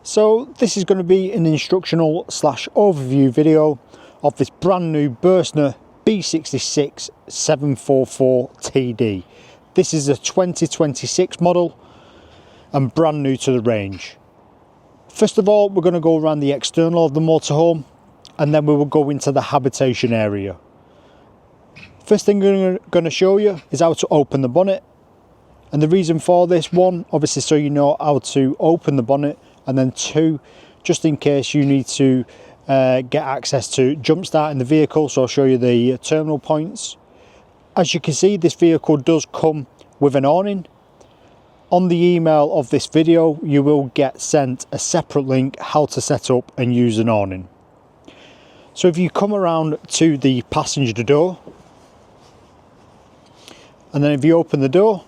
So this is going to be an instructional / overview video of this brand new Burstner B66 744 TD. This is a 2026 model and brand new to the range. First of all, we're going to go around the external of the motorhome and then we will go into the habitation area. First thing I'm going to show you is how to open the bonnet. And the reason for this, one, obviously so you know how to open the bonnet, and then two, just in case you need to get access to jump starting the vehicle, so I'll show you the terminal points. As you can see, this vehicle does come with an awning. On the email of this video, you will get sent a separate link how to set up and use an awning. So if you come around to the passenger door, and then if you open the door,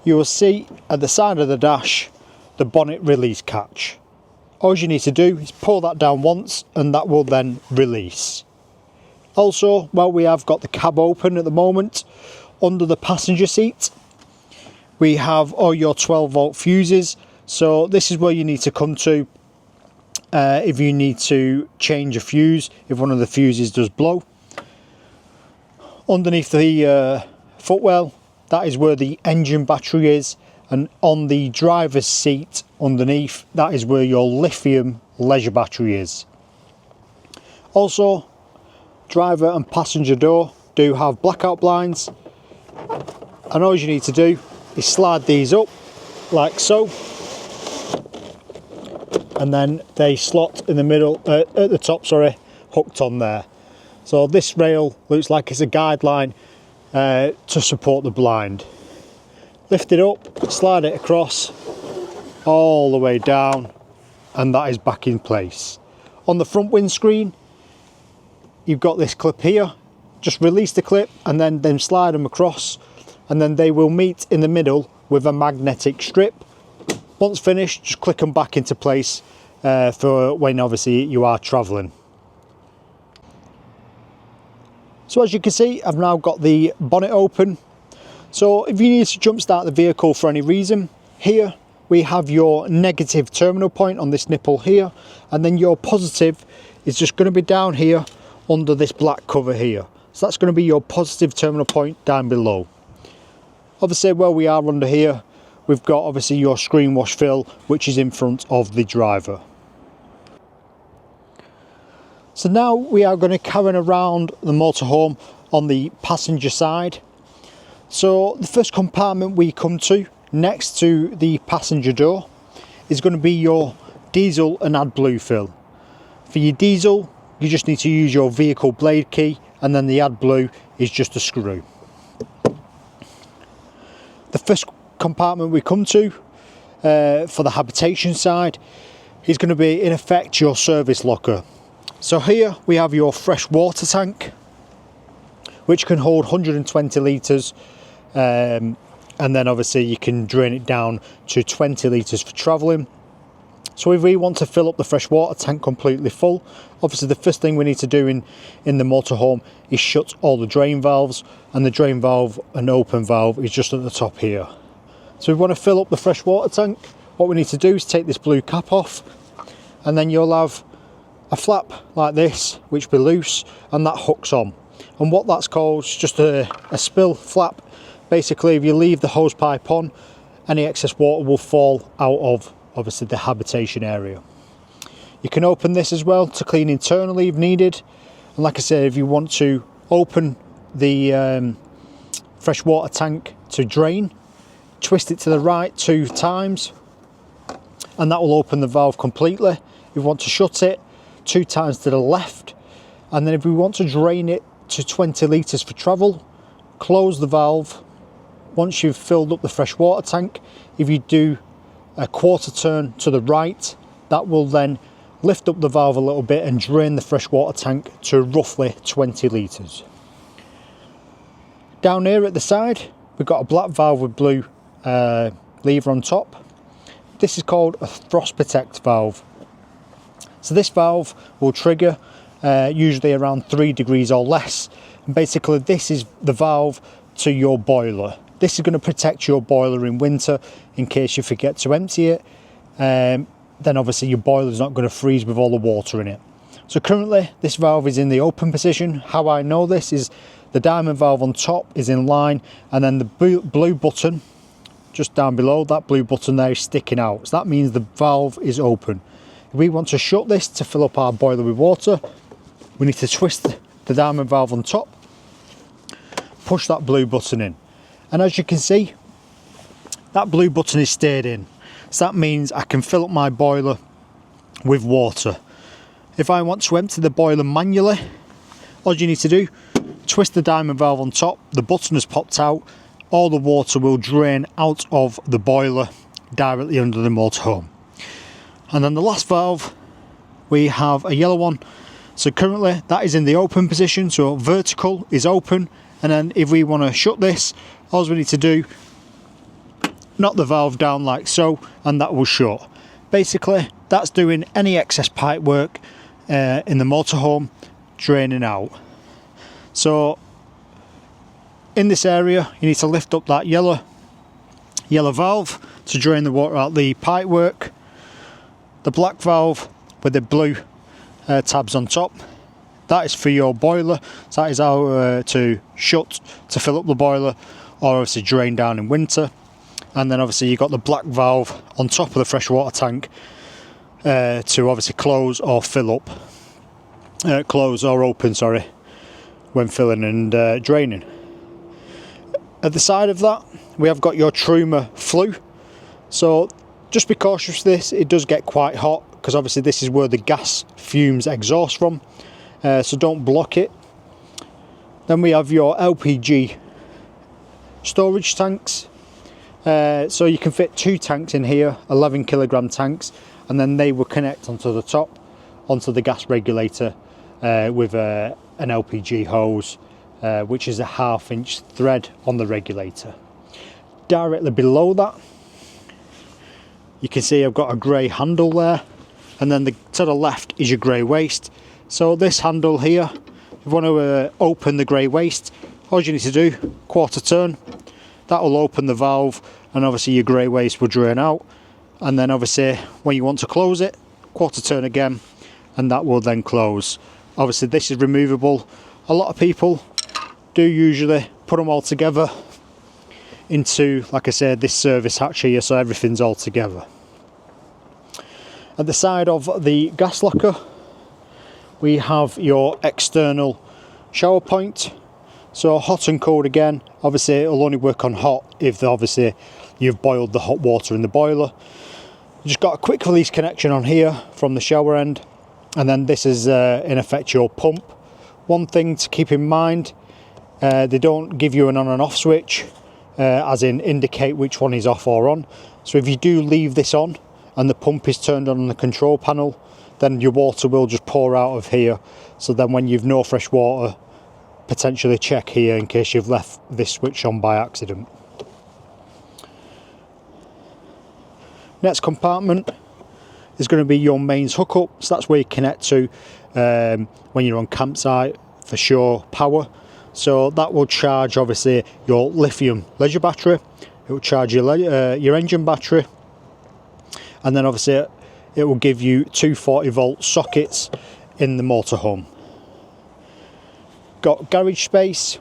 you will see at the side of the dash the bonnet release catch. All you need to do is pull that down once and that will then release. Also, while we have got the cab open at the moment, under the passenger seat we have all your 12-volt fuses. So this is where you need to come to if you need to change a fuse, if one of the fuses does blow. Underneath the footwell, that is where the engine battery is, and on the driver's seat underneath, that is where your lithium leisure battery is. Also, driver and passenger door do have blackout blinds, and all you need to do is slide these up like so, and then they slot in the middle, at the top, sorry, hooked on there. So this rail looks like it's a guideline to support the blind. Lift it up, slide it across all the way down, and that is back in place. On the front windscreen, you've got this clip here. Just release the clip and then slide them across, and then they will meet in the middle with a magnetic strip. Once finished, just click them back into place for when obviously you are traveling. So as you can see, I've now got the bonnet open. So if you need to jump start the vehicle for any reason, here we have your negative terminal point on this nipple here, and then your positive is just going to be down here under this black cover here. So that's going to be your positive terminal point down below. Obviously where we are under here, we've got obviously your screen wash fill, which is in front of the driver. So now we are going to carry around the motorhome on the passenger side. So the first compartment we come to next to the passenger door is going to be your diesel and AdBlue fill. For your diesel, you just need to use your vehicle blade key, and then the AdBlue is just a screw. The first compartment we come to for the habitation side is going to be in effect your service locker. So here we have your fresh water tank, which can hold 120 litres, and then obviously you can drain it down to 20 litres for travelling. So if we want to fill up the fresh water tank completely full, obviously the first thing we need to do in the motorhome is shut all the drain valves, and the drain valve and open valve is just at the top here. So if we want to fill up the fresh water tank, what we need to do is take this blue cap off, and then you'll have a flap like this which will be loose, and that hooks on. And what that's called is just a spill flap. Basically, if you leave the hose pipe on, any excess water will fall out of obviously the habitation area. You can open this as well to clean internally if needed, and like I said, if you want to open the fresh water tank to drain, twist it to the right 2 times and that will open the valve completely. If you want to shut it, 2 times to the left, and then if we want to drain it to 20 litres for travel, close the valve. Once you've filled up the fresh water tank, if you do a quarter turn to the right, that will then lift up the valve a little bit and drain the fresh water tank to roughly 20 litres. Down here at the side, we've got a black valve with blue lever on top. This is called a frost protect valve. So this valve will trigger usually around 3 degrees or less, and basically this is the valve to your boiler. This is going to protect your boiler in winter in case you forget to empty it. then obviously your boiler's not going to freeze with all the water in it. So currently this valve is in the open position. How I know this is the diamond valve on top is in line, and then the blue button just down below, that blue button there, is sticking out. So that means the valve is open. If we want to shut this to fill up our boiler with water, we need to twist the diamond valve on top, push that blue button in, and as you can see, that blue button is stayed in. So that means I can fill up my boiler with water. If I want to empty the boiler manually, all you need to do, twist the diamond valve on top, the button has popped out, all the water will drain out of the boiler directly under the motorhome. And then the last valve, we have a yellow one. So currently that is in the open position, so vertical is open, and then if we want to shut this, all we need to do, knock the valve down like so, and that will shut. Basically that's doing any excess pipe work in the motorhome draining out. So in this area you need to lift up that yellow valve to drain the water out the pipe work. The black valve with the blue tabs on top, that is for your boiler. So that is how to shut to fill up the boiler, or obviously drain down in winter. And then obviously you've got the black valve on top of the freshwater tank to obviously close or fill up, close or open, sorry, when filling and draining. At the side of that we have got your Truma flue. So just be cautious with this, it does get quite hot, because obviously this is where the gas fumes exhaust from, so don't block it. Then we have your LPG storage tanks. So you can fit 2 tanks in here, 11 kilogram tanks, and then they will connect onto the top, onto the gas regulator with an LPG hose, which is a 1/2 inch thread on the regulator. Directly below that you can see I've got a grey handle there, and then to the left is your grey waste. So this handle here, if you want to open the grey waste, all you need to do, quarter turn, that will open the valve, and obviously your grey waste will drain out. And then obviously when you want to close it, quarter turn again, and that will then close. Obviously this is removable. A lot of people do usually put them all together into, like I said, this service hatch here, so everything's all together. At the side of the gas locker we have your external shower point. So hot and cold again, obviously it'll only work on hot if obviously you've boiled the hot water in the boiler. Just got a quick release connection on here from the shower end, and then this is in effect your pump. One thing to keep in mind, they don't give you an on and off switch, as in indicate which one is off or on. So if you do leave this on and the pump is turned on the control panel, then your water will just pour out of here. So then when you've no fresh water, potentially check here in case you've left this switch on by accident. Next compartment is going to be your mains hookup. So that's where you connect to when you're on campsite for sure power. So that will charge obviously your lithium leisure battery, it will charge your engine battery, and then obviously it will give you 240 volt sockets in the motorhome. Got garage space,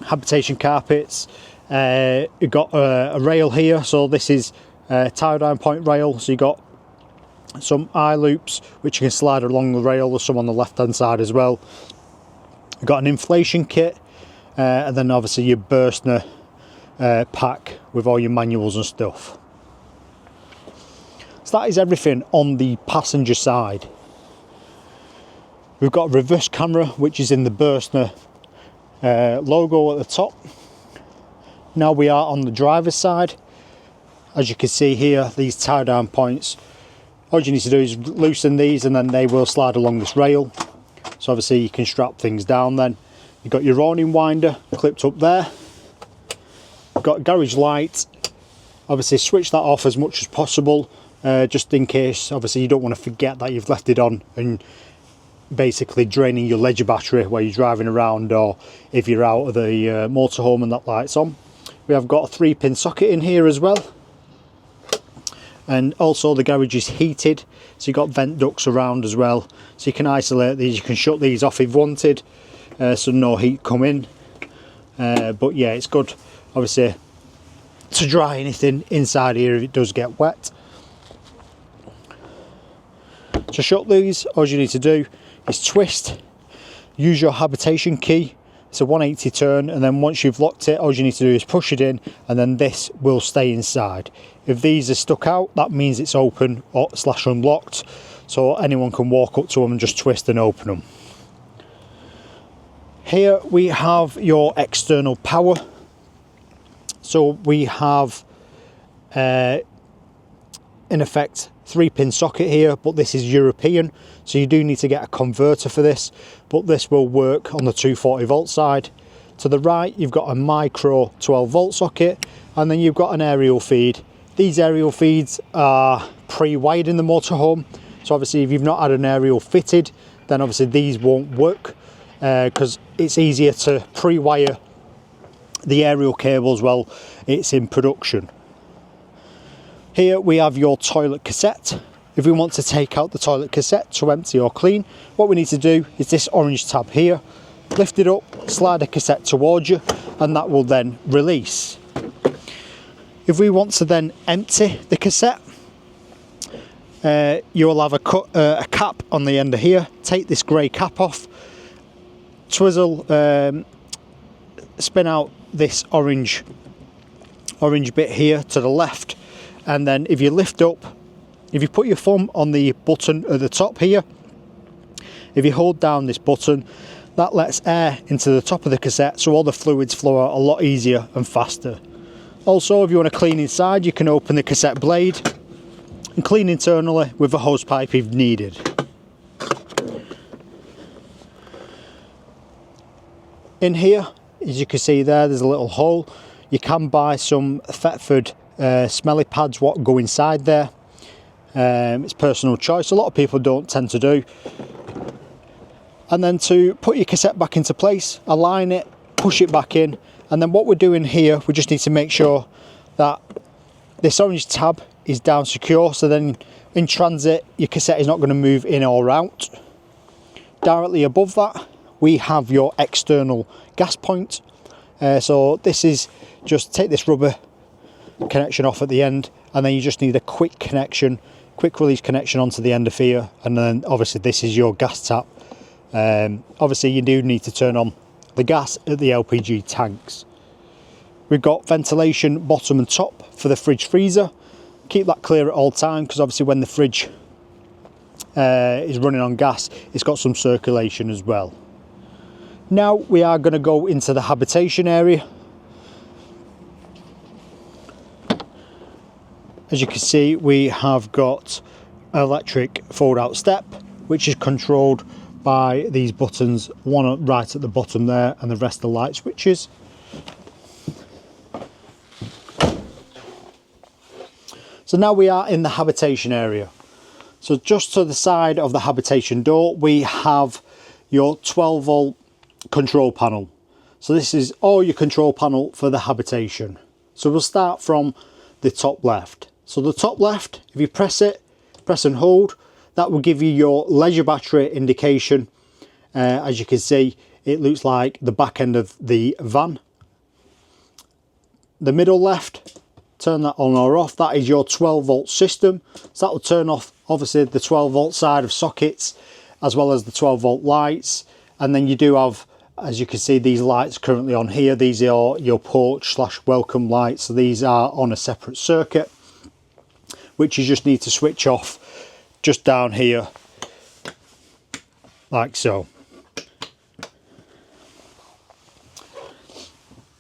habitation carpets, you've got a rail here, so this is tie down point rail, so you got some eye loops which you can slide along the rail. There's some on the left hand side as well. You've got an inflation kit, and then obviously your Burstner pack with all your manuals and stuff. So that is everything on the passenger side. We've got a reverse camera which is in the Burstner logo at the top. Now we are on the driver's side. As you can see here, these tie down points, all you need to do is loosen these and then they will slide along this rail. So obviously you can strap things down then. You've got your awning winder clipped up there. You've got a garage light. Obviously switch that off as much as possible, just in case obviously you don't want to forget that you've left it on and basically draining your leisure battery while you're driving around, or if you're out of the motorhome and that light's on. We have got a 3-pin socket in here as well. And also the garage is heated, so you've got vent ducts around as well, so you can isolate these. You can shut these off if wanted, so no heat come in. But yeah, it's good obviously to dry anything inside here if it does get wet. To shut these, all you need to do is twist, use your Habitation key. It's a 180 turn, and then once you've locked it, all you need to do is push it in, and then this will stay inside. If these are stuck out, that means it's open or / unlocked, so anyone can walk up to them and just twist and open them. Here we have your external power. So we have in effect 3-pin socket here, but this is European, so you do need to get a converter for this, but this will work on the 240 volt side. To the right you've got a micro 12 volt socket, and then you've got an aerial feed. These aerial feeds are pre-wired in the motorhome, so obviously if you've not had an aerial fitted, then obviously these won't work, because it's easier to pre-wire the aerial cables while it's in production. Here we have your toilet cassette. If we want to take out the toilet cassette to empty or clean, what we need to do is this orange tab here, lift it up, slide a cassette towards you, and that will then release. If we want to then empty the cassette, you will have a cap on the end of here. Take this grey cap off, twizzle, spin out this orange bit here to the left, and then if you lift up, if you put your thumb on the button at the top here, if you hold down this button, that lets air into the top of the cassette, so all the fluids flow out a lot easier and faster. Also, if you want to clean inside, you can open the cassette blade and clean internally with a hose pipe if needed. In here, as you can see there's a little hole. You can buy some Thetford smelly pads what go inside there. It's personal choice, a lot of people don't tend to do. And then to put your cassette back into place, align it, push it back in, and then what we're doing here, we just need to make sure that this orange tab is down secure, so then in transit your cassette is not going to move in or out. Directly above that we have your external gas point. So this is just take this rubber connection off at the end, and then you just need a quick release connection onto the end of here, and then obviously this is your gas tap. Obviously you do need to turn on the gas at the LPG tanks. We've got ventilation bottom and top for the fridge freezer. Keep that clear at all times, because obviously when the fridge is running on gas, it's got some circulation as well. Now we are going to go into the habitation area. As you can see, we have got an electric fold out step, which is controlled by these buttons, one right at the bottom there, and the rest are light switches. So now we are in the habitation area. So just to the side of the habitation door, we have your 12 volt control panel. So this is all your control panel for the habitation. So we'll start from the top left. So the top left, if you press and hold, that will give you your leisure battery indication. As you can see, it looks like the back end of the van. The middle left, turn that on or off, that is your 12 volt system. So that will turn off obviously the 12 volt side of sockets, as well as the 12 volt lights. And then you do have, as you can see, these lights currently on here. These are your porch / welcome lights. So these are on a separate circuit, which you just need to switch off just down here, like so.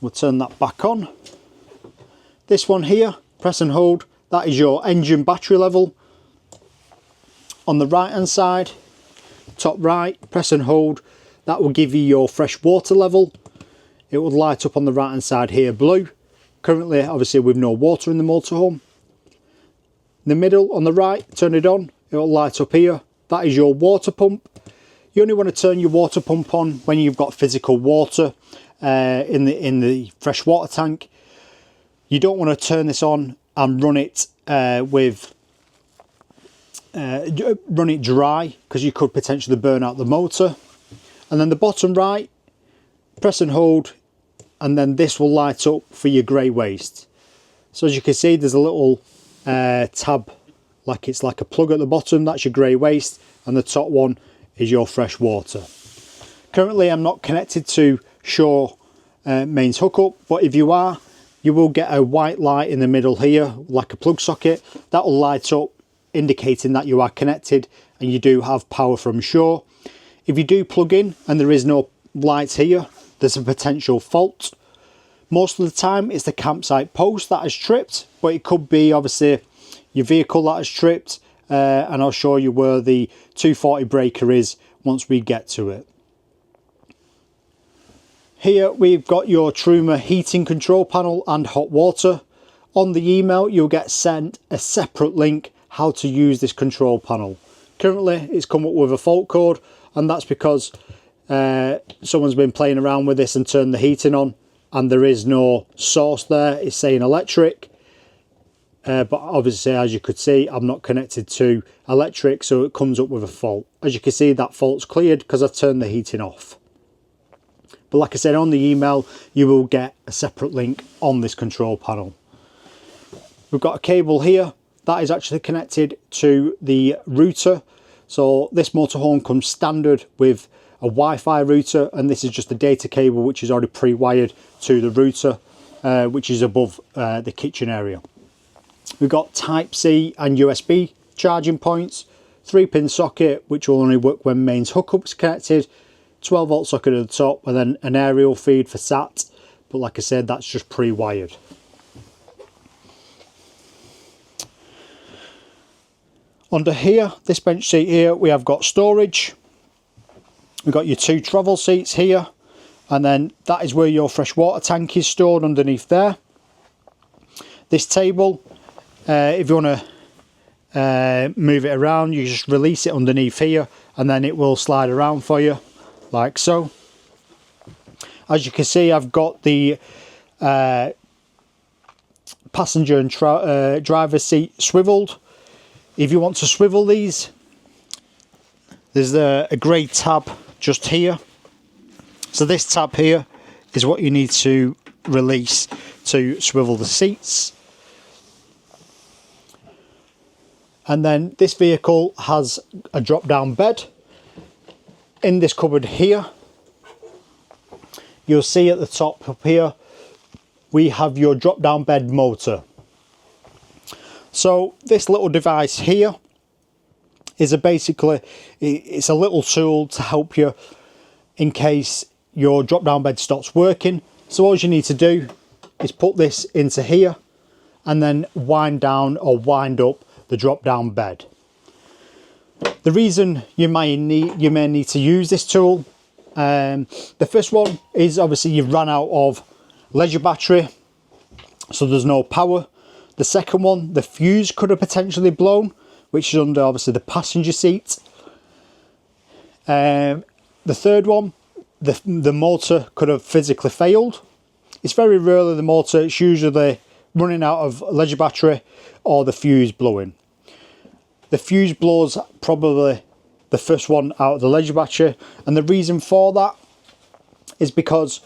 We'll turn that back on. This one here, press and hold, that is your engine battery level. On the right hand side, top right, press and hold, that will give you your fresh water level. It will light up on the right hand side here blue. Currently obviously with no water in the motorhome. In the middle on the right, turn it on, it will light up here. That is your water pump. You only want to turn your water pump on when you've got physical water in the fresh water tank. You don't want to turn this on and run it run it dry, because you could potentially burn out the motor. And then the bottom right, press and hold, and then this will light up for your grey waste. So as you can see, there's a little tab, like it's like a plug at the bottom. That's your grey waste, and the top one is your fresh water. Currently I'm not connected to Shaw mains hookup, but if you are, you will get a white light in the middle here, like a plug socket. That will light up, indicating that you are connected and you do have power from Shaw. If you do plug in and there is no light here, there's a potential fault. Most of the time it's the campsite post that has tripped, but it could be obviously your vehicle that has tripped, and I'll show you where the 240 breaker is once we get to it. Here we've got your Truma heating control panel and hot water. On the email you'll get sent a separate link how to use this control panel. Currently it's come up with a fault code, and that's because someone's been playing around with this and turned the heating on, and there is no source there. It's saying electric, but obviously, as you could see, I'm not connected to electric, so it comes up with a fault. As you can see, that fault's cleared because I've turned the heating off. But like I said, on the email you will get a separate link on this control panel. We've got a cable here that is actually connected to the router. So this motorhome comes standard with a Wi-Fi router, and this is just a data cable which is already pre-wired to the router, which is above the kitchen area. We've got Type C and USB charging points, 3-pin socket which will only work when mains hookup's connected, 12-volt socket at the top, and then an aerial feed for SAT, but like I said, that's just pre-wired. Under here, this bench seat here, we have got storage. We've got your 2 travel seats here, and then that is where your fresh water tank is stored underneath there. This table, if you want to move it around, you just release it underneath here, and then it will slide around for you, like so. As you can see, I've got the passenger and driver's seat swiveled. If you want to swivel these, there's a grey tab just here. So this tab here is what you need to release to swivel the seats. And then this vehicle has a drop down bed. In this cupboard here, you'll see at the top up here, we have your drop down bed motor. So this little device here is basically, it's a little tool to help you in case your drop down bed stops working. So all you need to do is put this into here and then wind down or wind up the drop down bed. The reason you may need to use this tool, the first one is obviously you've run out of leisure battery, so there's no power. The second one, the fuse could have potentially blown, which is under obviously the passenger seat. The third one, the motor could have physically failed. It's very rarely the motor, it's usually running out of leisure battery or the fuse blowing. The fuse blows probably the first one out of the leisure battery, and the reason for that is because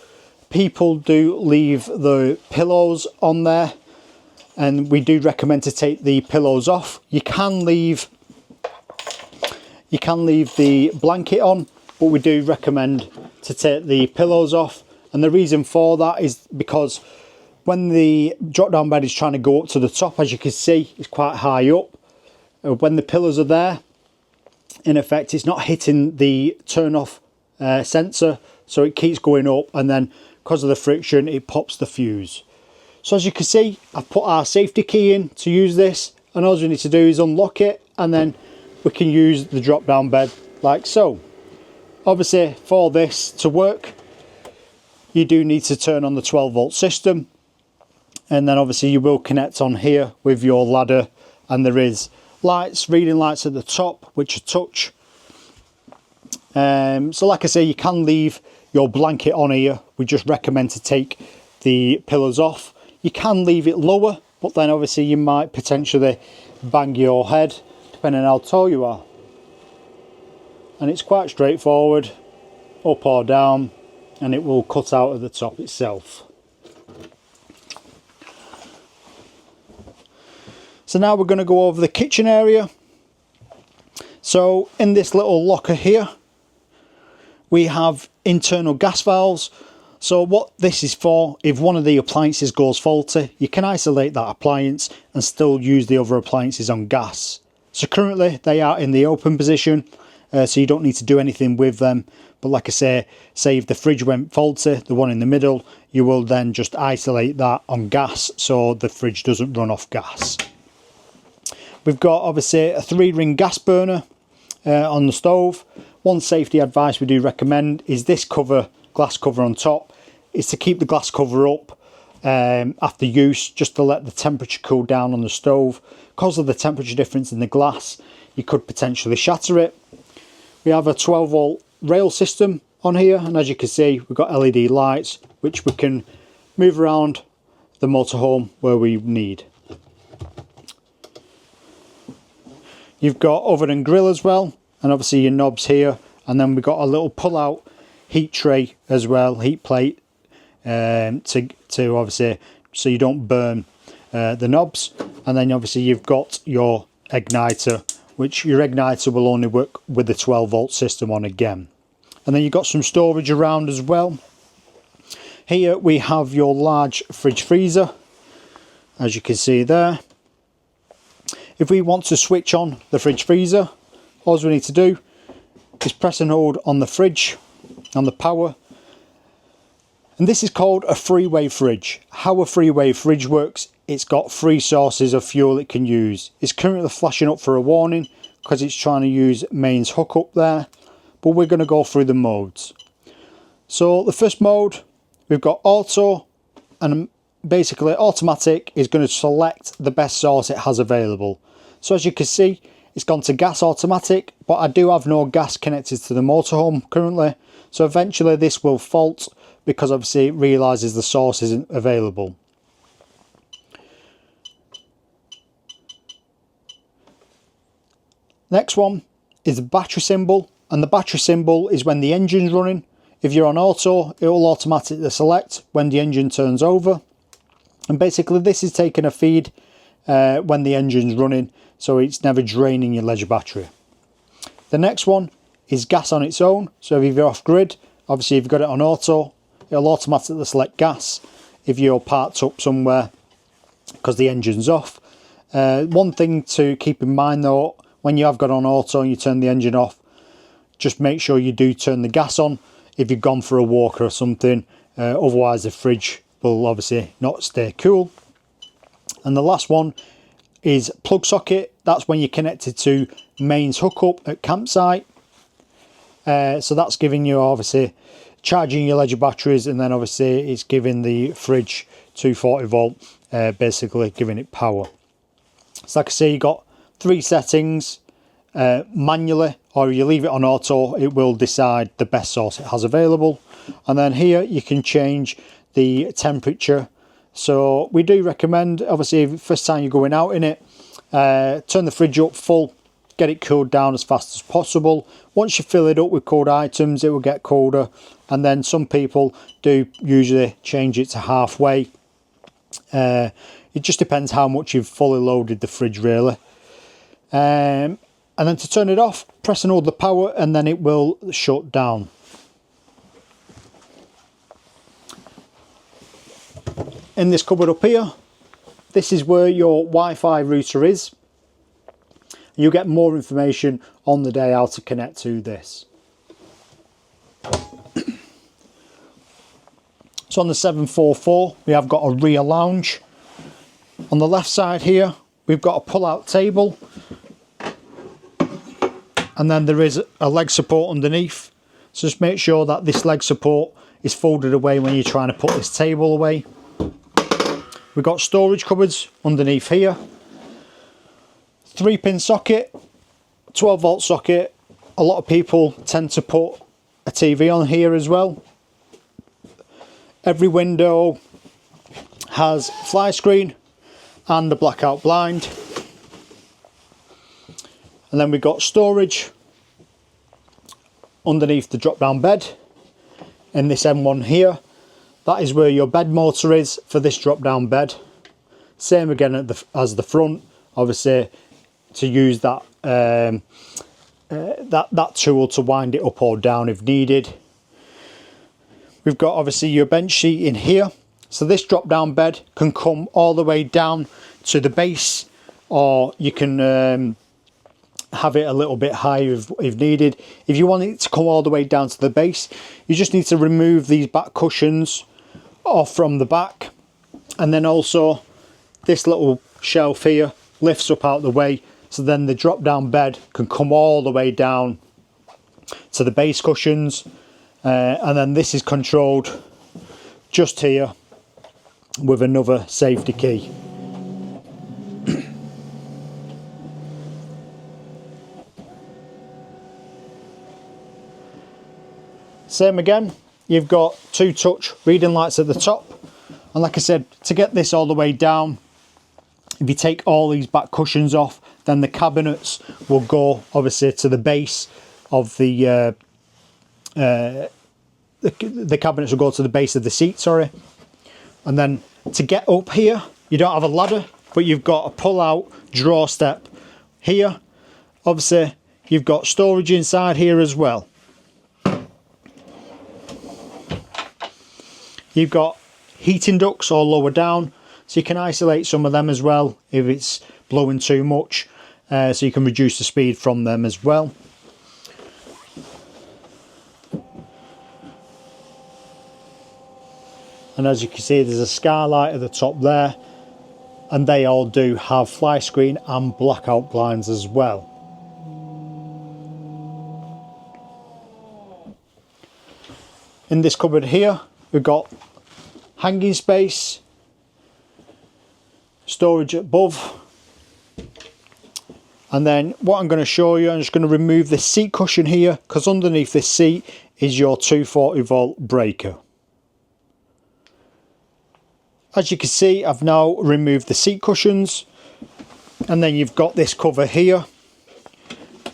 people do leave the pillows on there, and we do recommend to take the pillows off. You can leave the blanket on, but we do recommend to take the pillows off. And the reason for that is because when the drop down bed is trying to go up to the top, as you can see, it's quite high up. When the pillows are there, in effect, it's not hitting the turn off sensor, so it keeps going up, and then because of the friction, it pops the fuse. So as you can see, I've put our safety key in to use this, and all you need to do is unlock it, and then we can use the drop down bed like so. Obviously for this to work, you do need to turn on the 12-volt system, and then obviously you will connect on here with your ladder, and there is lights, reading lights at the top, which are touch. So like I say, you can leave your blanket on here. We just recommend to take the pillows off. You can leave it lower, but then obviously you might potentially bang your head depending on how tall you are. And it's quite straightforward, up or down, and it will cut out at the top itself. So now we're going to go over the kitchen area. So in this little locker here, we have internal gas valves. So what this is for, if one of the appliances goes faulty, you can isolate that appliance and still use the other appliances on gas. So currently they are in the open position, so you don't need to do anything with them. But like I say if the fridge went faulty, the one in the middle, you will then just isolate that on gas so the fridge doesn't run off gas. We've got obviously a 3-ring gas burner on the stove. One safety advice we do recommend is this cover, glass cover on top, is to keep the glass cover up after use, just to let the temperature cool down on the stove. Because of the temperature difference in the glass, you could potentially shatter it. We have a 12 volt rail system on here, and as you can see, we've got LED lights which we can move around the motorhome where we need. You've got oven and grill as well, and obviously your knobs here, and then we've got a little pull out heat tray as well, heat plate, to obviously so you don't burn the knobs. And then obviously you've got your igniter, which your igniter will only work with the 12 volt system on again. And then you've got some storage around as well. Here we have your large fridge freezer, as you can see there. If we want to switch on the fridge freezer, all we need to do is press and hold on the fridge, on the power. And this is called a three-way fridge. How a three-way fridge works, it's got 3 sources of fuel it can use. It's currently flashing up for a warning because it's trying to use mains hookup there, but we're going to go through the modes. So the first mode, we've got auto, and basically automatic is going to select the best source it has available. So as you can see, it's gone to gas automatic, but I do have no gas connected to the motorhome currently, so eventually this will fault because obviously it realises the source isn't available. Next one is the battery symbol, and the battery symbol is when the engine's running. If you're on auto, it will automatically select when the engine turns over. And basically this is taking a feed when the engine's running, so it's never draining your leisure battery. The next one is gas on its own. So if you're off grid, obviously if you've got it on auto, it'll automatically select gas if you're parked up somewhere because the engine's off. One thing to keep in mind though, when you have got on auto and you turn the engine off, just make sure you do turn the gas on if you've gone for a walk or something, otherwise the fridge will obviously not stay cool. And the last one is plug socket. That's when you're connected to mains hookup at campsite. So that's giving you obviously charging your leisure batteries, and then obviously it's giving the fridge 240 volt, basically giving it power. So like I say, you got 3 settings manually, or you leave it on auto, it will decide the best source it has available. And then here you can change the temperature. So we do recommend, obviously if first time you're going out in it, turn the fridge up full, get it cooled down as fast as possible. Once you fill it up with cold items, it will get colder, and then some people do usually change it to halfway. It just depends how much you've fully loaded the fridge really. And then to turn it off, press and hold the power, and then it will shut down. In this cupboard up here, this is where your Wi-Fi router is. You'll get more information on the day how to connect to this. So on the 744, we have got a rear lounge. On the left side here, we've got a pull-out table, and then there is a leg support underneath. So just make sure that this leg support is folded away when you're trying to put this table away. We've got storage cupboards underneath here. 3-pin socket, 12 volt socket. A lot of people tend to put a TV on here as well. Every window has fly screen, and the blackout blind. And then we've got storage underneath the drop down bed in this M1 here. That is where your bed motor is for this drop down bed. Same again as the front, obviously to use that that tool to wind it up or down if needed. We've got obviously your bench seat in here. So this drop down bed can come all the way down to the base, or you can have it a little bit higher if needed. If you want it to come all the way down to the base, you just need to remove these back cushions off from the back, and then also this little shelf here lifts up out the way, so then the drop down bed can come all the way down to the base cushions, and then this is controlled just here with another safety key. Same again, you've got 2 touch reading lights at the top, and like I said, to get this all the way down, if you take all these back cushions off, then the cabinets will go obviously to the base of the cabinets will go to the base of the seat, sorry. And then to get up here, you don't have a ladder, but you've got a pull out drawer step here. Obviously you've got storage inside here as well. You've got heating ducts all lower down, so you can isolate some of them as well if it's blowing too much, so you can reduce the speed from them as well. And as you can see, there's a skylight at the top there, and they all do have fly screen and blackout blinds as well. In this cupboard here, we've got hanging space, storage above, and then what I'm going to show you, I'm just going to remove this seat cushion here, because underneath this seat is your 240 volt breaker. As you can see, I've now removed the seat cushions, and then you've got this cover here.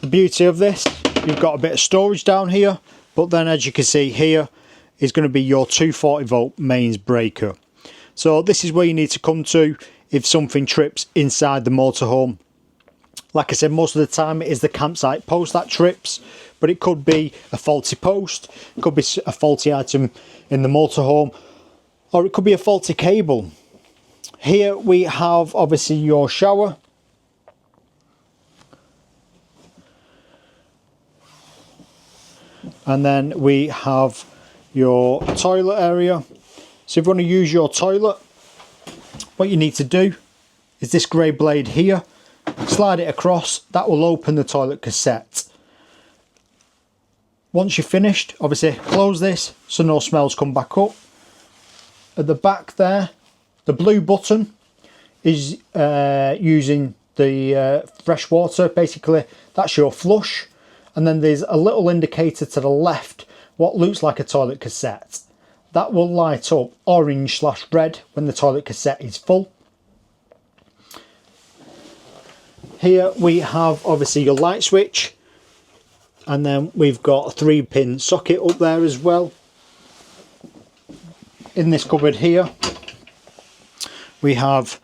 The beauty of this, you've got a bit of storage down here, but then as you can see here is going to be your 240 volt mains breaker. So this is where you need to come to if something trips inside the motorhome. Like I said, most of the time it is the campsite post that trips, but it could be a faulty post, it could be a faulty item in the motorhome, or it could be a faulty cable. Here we have obviously your shower. And then we have your toilet area. So if you want to use your toilet, what you need to do is this grey blade here, slide it across, that will open the toilet cassette. Once you're finished, obviously close this so no smells come back up. At the back there, the blue button is using the fresh water. Basically that's your flush, and then there's a little indicator to the left, what looks like a toilet cassette. That will light up orange/red when the toilet cassette is full. Here we have obviously your light switch, and then we've got a 3-pin socket up there as well. In this cupboard here we have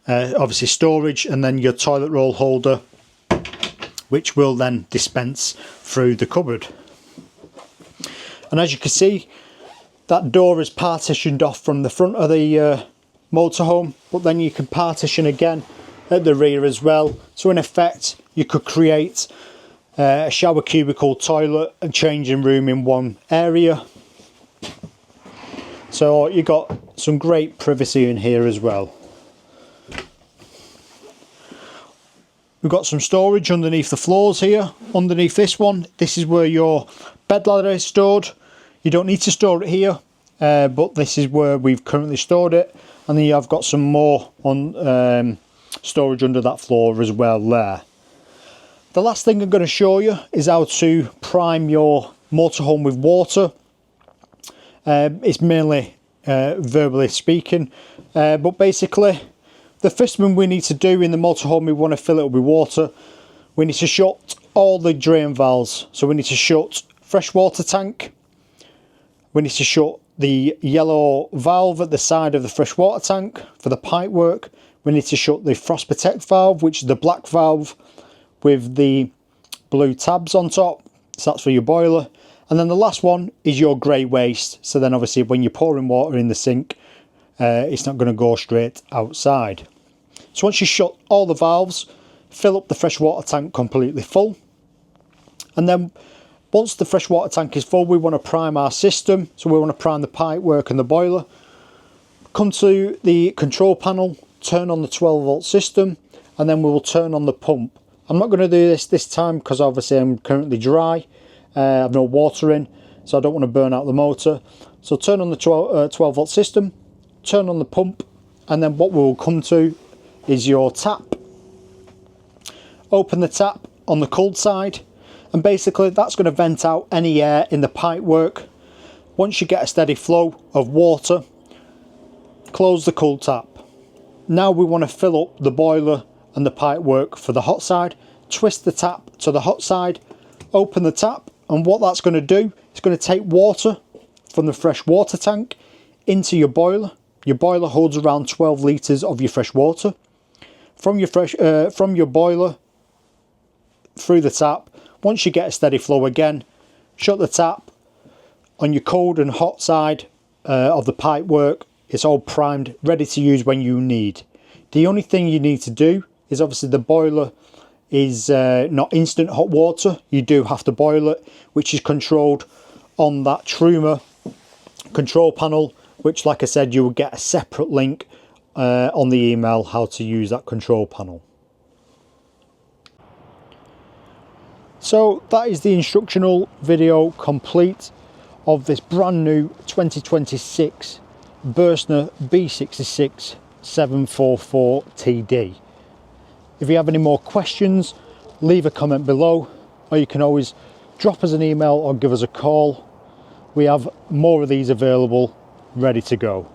obviously storage, and then your toilet roll holder, which will then dispense through the cupboard. And as you can see, that door is partitioned off from the front of the motorhome, but then you can partition again at the rear as well. So in effect you could create a shower cubicle, toilet and changing room in one area. So you got some great privacy in here as well. We've got some storage underneath the floors here. Underneath this one, this is where your bed ladder is stored. You don't need to store it here, but this is where we've currently stored it. And then I've got some more on storage under that floor as well there. The last thing I'm going to show you is how to prime your motorhome with water. It's mainly verbally speaking, but basically The first thing we need to do in the motorhome, we want to fill it up with water. We need to shut all the drain valves. So we need to shut freshwater tank. We need to shut the yellow valve at the side of the freshwater tank for the pipe work. We need to shut the frost protect valve, which is the black valve with the blue tabs on top. So that's for your boiler. And then the last one is your grey waste. So then obviously when you're pouring water in the sink, it's not going to go straight outside. So once you shut all the valves, fill up the freshwater tank completely full. And then once the freshwater tank is full, we want to prime our system. So we want to prime the pipe work and the boiler. Come to the control panel, turn on the 12 volt system, and then we will turn on the pump. I'm not going to do this time because obviously I'm currently dry. I have no water in, so I don't want to burn out the motor. So turn on the 12 volt system, turn on the pump, and then what we will come to is your tap. Open the tap on the cold side, and basically that's going to vent out any air in the pipe work. Once you get a steady flow of water, close the cold tap. Now we want to fill up the boiler and the pipe work for the hot side. Twist the tap to the hot side, open the tap, and what that's going to do is going to take water from the fresh water tank into your boiler. Your boiler holds around 12 litres of your fresh water. From your boiler through the tap, once you get a steady flow again, shut the tap. On your cold and hot side of the pipe work, it's all primed, ready to use when you need. The only thing you need to do is obviously the boiler is not instant hot water. You do have to boil it, which is controlled on that Truma control panel, which, like I said, you will get a separate link on the email how to use that control panel. So that is the instructional video complete of this brand new 2026 Burstner B66 744 TD. If you have any more questions, leave a comment below, or you can always drop us an email or give us a call. We have more of these available, ready to go.